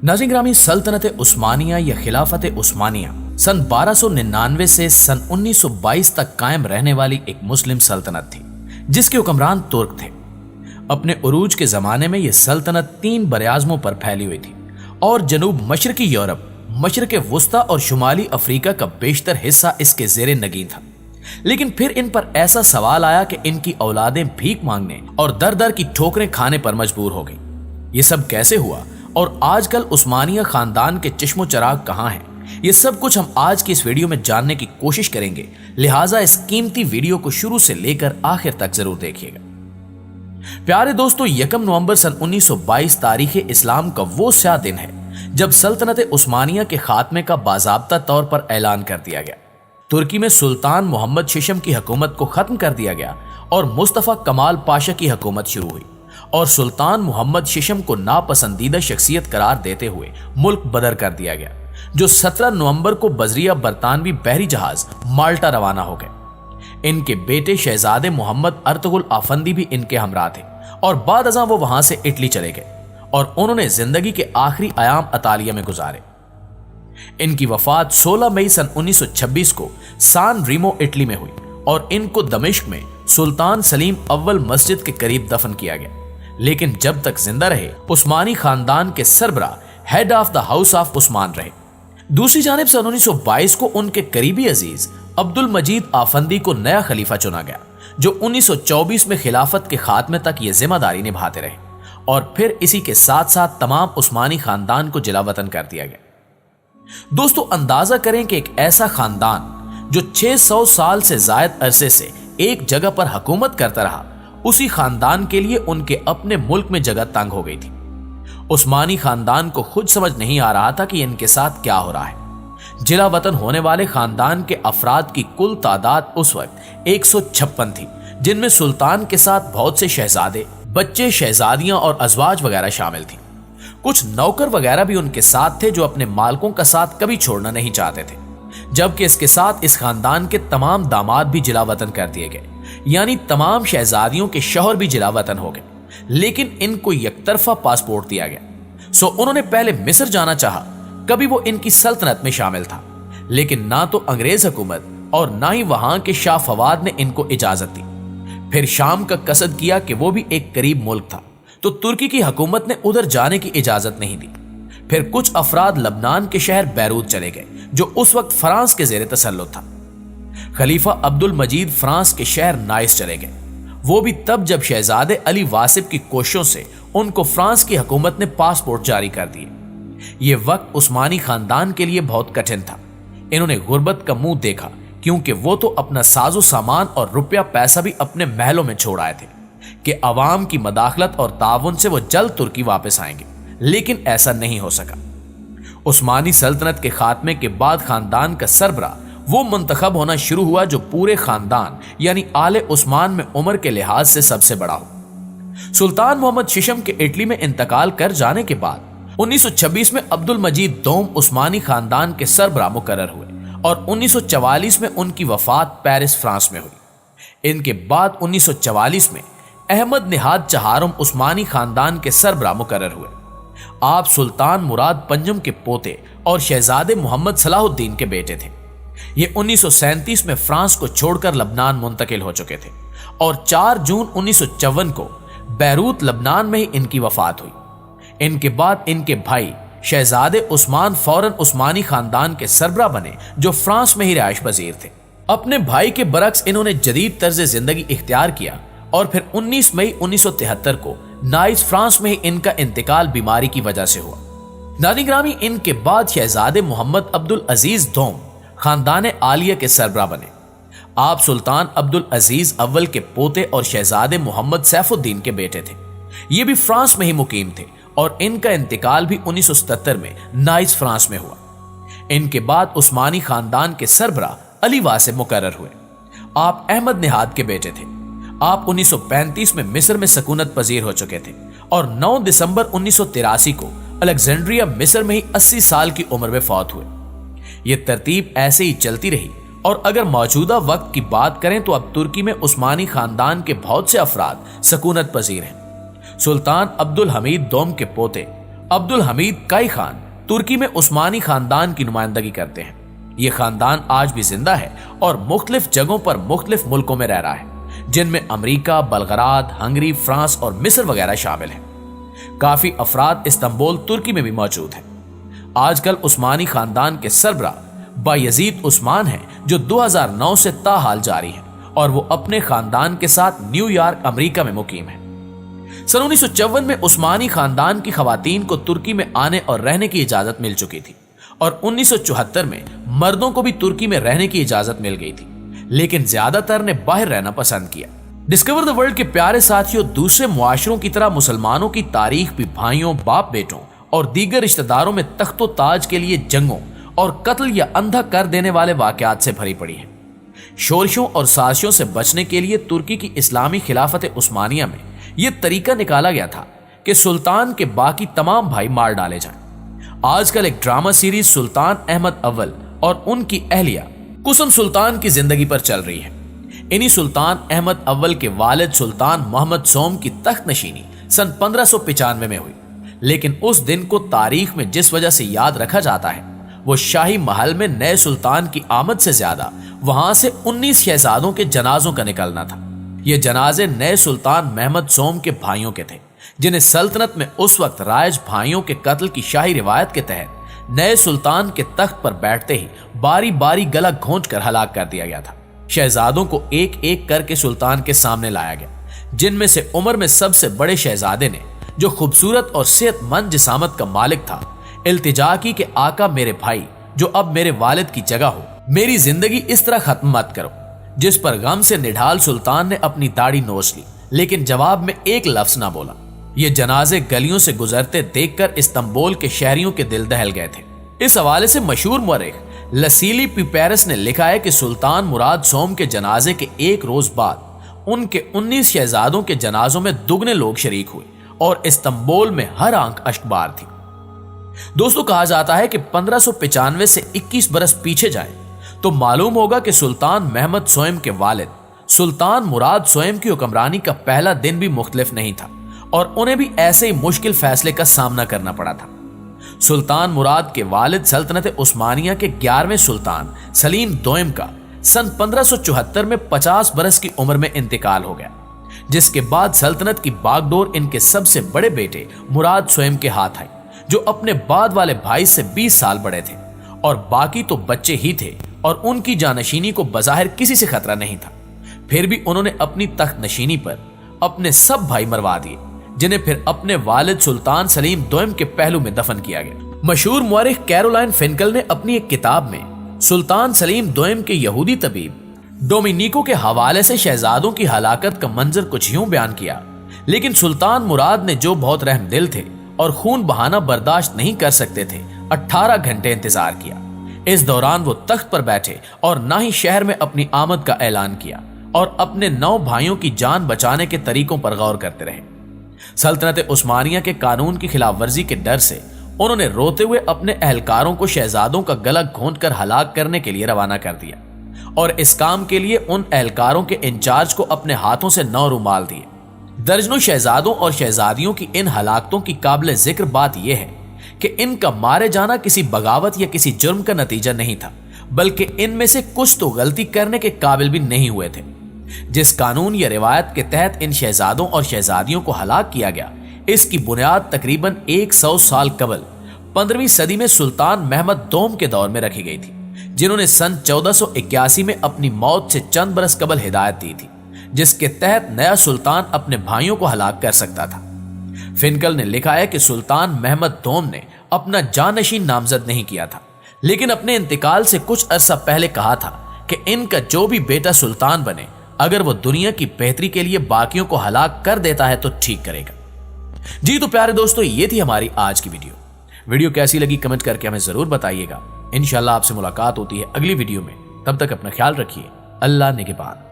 नाज़रीन ग्रामी, सल्तनत उस्मानिया या खिलाफत उस्मानिया सन 1299 से सन 1922 तक कायम रहने वाली एक मुस्लिम सल्तनत थी, जिसके हुक्मरान तुर्क थे। अपने उरूज के जमाने में यह सल्तनत 3 बरआज़मों पर फैली हुई थी और जनूब मशरकी यूरोप, मशरक़ वुस्ता और शुमाली अफ्रीका का बेशतर हिस्सा इसके ज़ेरे नगीं था। लेकिन फिर इन पर ऐसा सवाल आया कि इनकी औलादें भीख मांगने और दर दर की ठोकरें खाने पर मजबूर हो गई। ये सब कैसे हुआ और आजकल उस्मानिया खानदान के चश्मो चराग कहाँ हैं, ये सब कुछ हम आज की इस वीडियो में जानने की कोशिश करेंगे। लिहाजा इस कीमती वीडियो को शुरू से लेकर आखिर तक जरूर देखिएगा। प्यारे दोस्तों, 1 नवंबर सन 1922 तारीख इस्लाम का वो स्या दिन है जब सल्तनत उस्मानिया के खात्मे का बाज़ाब्ता तौर पर ऐलान कर दिया गया। तुर्की में सुल्तान मोहम्मद शिशम की हुकूमत को खत्म कर दिया गया और मुस्तफा कमाल पाशा की हुकूमत शुरू हुई और सुल्तान मोहम्मद शिशम को नापसंदीदा शख्सियत करार देते हुए मुल्क बदर कर दिया गया, जो 17 नवंबर को बजरिया बरतानवी बहरी जहाज माल्टा रवाना हो गए। इनके बेटे शहजादे मोहम्मद अर्तुगरुल आफंदी भी इनके हमरा थे और बाद अज़ां वो वहां से इटली चले गए और उन्होंने जिंदगी के आखिरी आयाम अतालिया में गुजारे। इनकी वफात 16 मई सन 1926 को सान रीमो इटली में हुई और इनको दमिश्क में सुल्तान सलीम अव्वल मस्जिद के करीब दफन किया गया। लेकिन जब तक जिंदा रहे, उस्मानी खानदान के सरबरा head of the house of Osman रहे। दूसरी जानिब सन 1922 को उनके करीबी अजीज अब्दुल मजीद आफंदी को नया खलीफा चुना गया, जो 1924 में खिलाफत के खात्मे तक ये जिम्मेदारी निभाते रहे और फिर इसी के साथ साथ तमाम उस्मानी खानदान को जिलावतन कर दिया गया। दोस्तों, अंदाजा करें कि एक ऐसा खानदान जो 600 साल से जायद अरसे से एक जगह पर हुकूमत करता रहा, उसी खानदान के लिए उनके अपने मुल्क में जगह तंग हो गई थी। उस्मानी खानदान को खुद समझ नहीं आ रहा था कि इनके साथ क्या हो रहा है। जिला वतन होने वाले खानदान के अफराद की कुल तादाद उस वक्त 156 थी, जिनमें सुल्तान के साथ बहुत से शहजादे, बच्चे, शहजादियां और अजवाज वगैरह शामिल थी। कुछ नौकर वगैरह भी उनके साथ थे जो अपने मालकों का साथ कभी छोड़ना नहीं चाहते थे, जबकि इसके साथ इस खानदान के तमाम दामाद भी जिला वतन कर दिए गए, यानी तमाम शहजादियों के शौहर भी जिला वतन हो गए। लेकिन इनको यकतरफा पासपोर्ट दिया गया। सो उन्होंने पहले मिस्र जाना चाहा, कभी वो इनकी सल्तनत में शामिल था, लेकिन ना तो अंग्रेज हुकूमत और ना ही वहां के शाह फवाद ने इनको इजाजत दी। फिर शाम का कसद किया कि वो भी एक करीब मुल्क था, तो तुर्की की हुकूमत ने उधर जाने की इजाजत नहीं दी। फिर कुछ अफराद लबनान के शहर बैरूत चले गए, जो उस वक्त फ्रांस के जेर तसल्लुत था। खलीफा अब्दुल मजीद फ्रांस के शहर नाइस चले गए, वो भी तब जब शहजादे अली वासिफ की कोशिशों से उनको फ्रांस की हुकूमत ने पासपोर्ट जारी कर दिए। ये वक्त उस्मानी खानदान के लिए बहुत कठिन था। इन्होंने गुर्बत का मुंह देखा, क्योंकि वो तो अपना साजो सामान और रुपया पैसा भी अपने महलों में छोड़ आए थे कि अवाम की मदाखलत और ताउन से वो जल्द तुर्की वापस आएंगे, लेकिन ऐसा नहीं हो सका। उस्मानी सल्तनत के खात्मे के बाद खानदान का सरबरा वो मुंतखब होना शुरू हुआ जो पूरे खानदान यानी आले उस्मान में उम्र के लिहाज से सबसे बड़ा हो। सुल्तान मोहम्मद शिशम के इटली में इंतकाल कर जाने के बाद 1926 में अब्दुल मजीद दोम उस्मानी खानदान के सरबरा मुकर्रर हुए और 1944 में उनकी वफात पेरिस फ्रांस में हुई। इनके बाद 1944 में अहमद निहाद चहारुम उस्मानी खानदान के सरबरा मुकर्रर हुए। आप सुल्तान मुराद पंजम के पोते और शहजादे मोहम्मद सलाहुद्दीन के बेटे थे। ये 1937 में फ्रांस को छोड़कर लबनान मुंतकिल हो चुके थे और 4 जून 1954 को बैरूत लबनान में ही इनकी वफात हुई। इनके बाद इनके भाई शहजादे उस्मान फौरन उस्मानी खानदान के सरबरा बने, जो फ्रांस में ही रिहाइश पजीर थे। अपने भाई के बरक्स इन्होंने जदीद तर्ज जिंदगी इख्तियार किया और फिर 19 मई 1973 को नाइस फ्रांस में ही इनका इंतकाल बीमारी की वजह से हुआ। नाज़रीन ग्रामी, इनके बाद शहजादे मोहम्मद अब्दुल अजीज दोम खानदान आलिया के सरबरा बने। आप सुल्तान अब्दुल अजीज अव्वल के पोते और शहजादे मोहम्मद सैफुद्दीन के बेटे थे। ये भी फ्रांस में ही मुकीम थे और इनका इंतकाल भी 1977 में नाइस फ्रांस में हुआ। इनके बाद उस्मानी खानदान के सरबरा अली वासिफ मुकर्रर हुए। आप अहमद निहाद के बेटे थे। आप 1935 में मिस्र में सकूनत पजीर हो चुके थे और 9 दिसंबर 1983 को अलेक्जेंड्रिया मिस्र में ही 80 साल की उम्र में फौत हुए। ये तरतीब ऐसे ही चलती रही और अगर मौजूदा वक्त की बात करें तो अब तुर्की में उस्मानी खानदान के बहुत से अफराद सकूनत पजीर हैं। सुल्तान अब्दुल हमीद दोम के पोते عبدل حمید کائی خان ترکی میں عثمانی خاندان کی نمائندگی کرتے ہیں۔ یہ خاندان آج بھی زندہ ہے اور مختلف جگہوں پر مختلف ملکوں میں رہ رہا ہے، جن میں امریکہ، بلغراد، ہنگری، فرانس اور مصر وغیرہ شامل ہیں۔ کافی افراد استنبول ترکی میں بھی موجود ہیں۔ آج کل عثمانی خاندان کے سربراہ بایزید عثمان ہیں، جو 2009 سے تاحال جاری ہیں اور وہ اپنے خاندان کے ساتھ نیو یارک، امریکہ میں مقیم ہیں۔ سن 1954 میں عثمانی خاندان کی خواتین کو ترکی میں آنے اور رہنے کی اجازت مل چکی تھی اور 1974 میں مردوں کو بھی ترکی میں رہنے کی اجازت مل گئی تھی، لیکن زیادہ تر نے باہر رہنا پسند کیا۔ ڈسکور دی ورلڈ کے پیارے ساتھیوں، دوسرے معاشروں کی طرح مسلمانوں کی تاریخ بھی بھائیوں، باپ بیٹوں اور دیگر رشتہ داروں میں تخت و تاج کے لیے جنگوں اور قتل یا اندھا کر دینے والے واقعات سے بھری پڑی ہے۔ شورشوں اور سازشوں سے بچنے کے لیے ترکی کی اسلامی خلافت عثمانیہ میں یہ طریقہ نکالا گیا تھا کہ سلطان کے باقی تمام بھائی مار ڈالے جائیں۔ آج کل ایک ڈرامہ سیریز سلطان احمد اول اور ان کی اہلیہ قسم سلطان کی زندگی پر چل رہی ہے۔ انہی سلطان احمد اول کے والد سلطان محمد سوم کی تخت نشینی سن 1595 میں ہوئی، لیکن اس دن کو تاریخ میں جس وجہ سے یاد رکھا جاتا ہے وہ شاہی محل میں نئے سلطان کی آمد سے زیادہ وہاں سے 19 شہزادوں کے جنازوں کا نکلنا تھا۔ یہ جنازے نئے سلطان محمد سوم کے بھائیوں کے تھے، جنہیں سلطنت میں اس وقت رائج بھائیوں کے قتل کی شاہی روایت کے تحت نئے سلطان کے تخت پر بیٹھتے ہی باری باری گلا گھونٹ کر ہلاک کر دیا گیا تھا۔ شہزادوں کو ایک ایک کر کے سلطان کے سامنے لایا گیا، جن میں سے عمر میں سب سے بڑے شہزادے نے، جو خوبصورت اور صحت مند جسامت کا مالک تھا، التجا کی کہ آقا میرے بھائی، جو اب میرے والد کی جگہ ہو، میری زندگی اس طرح ختم مت کرو، جس پر غم سے نڈھال سلطان نے اپنی داڑھی نوچ لی، لیکن جواب میں ایک لفظ نہ بولا۔ یہ جنازے گلیوں سے گزرتے دیکھ کر استنبول کے شہریوں کے دل دہل گئے تھے۔ اس حوالے سے مشہور مورخ لسیلی پیپیرس نے لکھا ہے کہ سلطان مراد سوم کے جنازے کے ایک روز بعد ان کے 19 شہزادوں کے جنازوں میں دگنے لوگ شریک ہوئے اور استنبول میں ہر آنکھ اشکبار تھی۔ دوستو، کہا جاتا ہے کہ 1595 سے 21 برس پیچھے جائیں تو معلوم ہوگا کہ سلطان محمد سوئم کے والد سلطان مراد سوئم کی حکمرانی کا پہلا دن بھی مختلف نہیں تھا اور انہیں بھی ایسے ہی مشکل فیصلے کا سامنا کرنا پڑا تھا۔ سلطان مراد کے والد سلطنت عثمانیہ کے 11ویں سلطان سلیم دوئم کا سن 1574 میں 50 برس کی عمر میں انتقال ہو گیا، جس کے بعد سلطنت کی باغ ڈور ان کے سب سے بڑے بیٹے مراد سوئم کے ہاتھ آئی، جو اپنے بعد والے بھائی سے 20 سال بڑے تھے، اور باقی تو بچے ہی تھے اور ان کی جانشینی کو بظاہر کسی سے خطرہ نہیں تھا۔ پھر بھی انہوں نے اپنی تخت نشینی پر اپنے سب بھائی مروا دیے، جنہیں پھر اپنے والد سلطان سلیم دوئم کے پہلو میں دفن کیا گیا۔ مشہور مورخ کیرولائن فنکل نے اپنی ایک کتاب میں سلطان سلیم دوئم کے یہودی طبیب ڈومینیکو کے حوالے سے شہزادوں کی ہلاکت کا منظر کچھ یوں بیان کیا: لیکن سلطان مراد نے، جو بہت رحم دل تھے اور خون بہانا برداشت نہیں کر سکتے تھے، 18 گھنٹے انتظار کیا۔ اس دوران وہ تخت پر بیٹھے اور نہ ہی شہر میں اپنی آمد کا اعلان کیا اور اپنے 9 بھائیوں کی جان بچانے کے طریقوں پر غور کرتے رہے۔ سلطنت عثمانیہ کے قانون کی خلاف ورزی کے ڈر سے انہوں نے روتے ہوئے اپنے اہلکاروں کو شہزادوں کا گلا گھونٹ کر ہلاک کرنے کے لیے روانہ کر دیا، اور اس کام کے لیے ان اہلکاروں کے انچارج کو اپنے ہاتھوں سے 9 رومال دیے۔ درجنوں شہزادوں اور شہزادیوں کی ان ہلاکتوں کی قابل ذکر بات یہ ہے کہ ان کا مارے جانا کسی بغاوت یا کسی جرم کا نتیجہ نہیں تھا، بلکہ ان میں سے کچھ تو غلطی کرنے کے قابل بھی نہیں ہوئے تھے۔ جس قانون یا روایت کے تحت ان شہزادوں اور شہزادیوں کو ہلاک کیا گیا، اس کی بنیاد تقریباً 100 سال قبل 15ویں صدی میں سلطان محمد دوم کے دور میں رکھی گئی تھی، جنہوں نے سن 1481 میں اپنی موت سے چند برس قبل ہدایت دی تھی، جس کے تحت نیا سلطان اپنے بھائیوں کو ہلاک کر سکتا تھا۔ فنکل نے لکھا ہے کہ سلطان محمد دوم نے اپنا جانشین نامزد نہیں کیا تھا، لیکن اپنے انتقال سے کچھ عرصہ پہلے کہا تھا کہ ان کا جو بھی بیٹا سلطان بنے، اگر وہ دنیا کی بہتری کے لیے باقیوں کو ہلاک کر دیتا ہے تو ٹھیک کرے گا۔ جی تو پیارے دوستو، یہ تھی ہماری آج کی ویڈیو کیسی لگی کمنٹ کر کے ہمیں ضرور بتائیے گا۔ انشاءاللہ آپ سے ملاقات ہوتی ہے اگلی ویڈیو میں، تب تک اپنا خیال رکھیے۔ اللہ نگہبان۔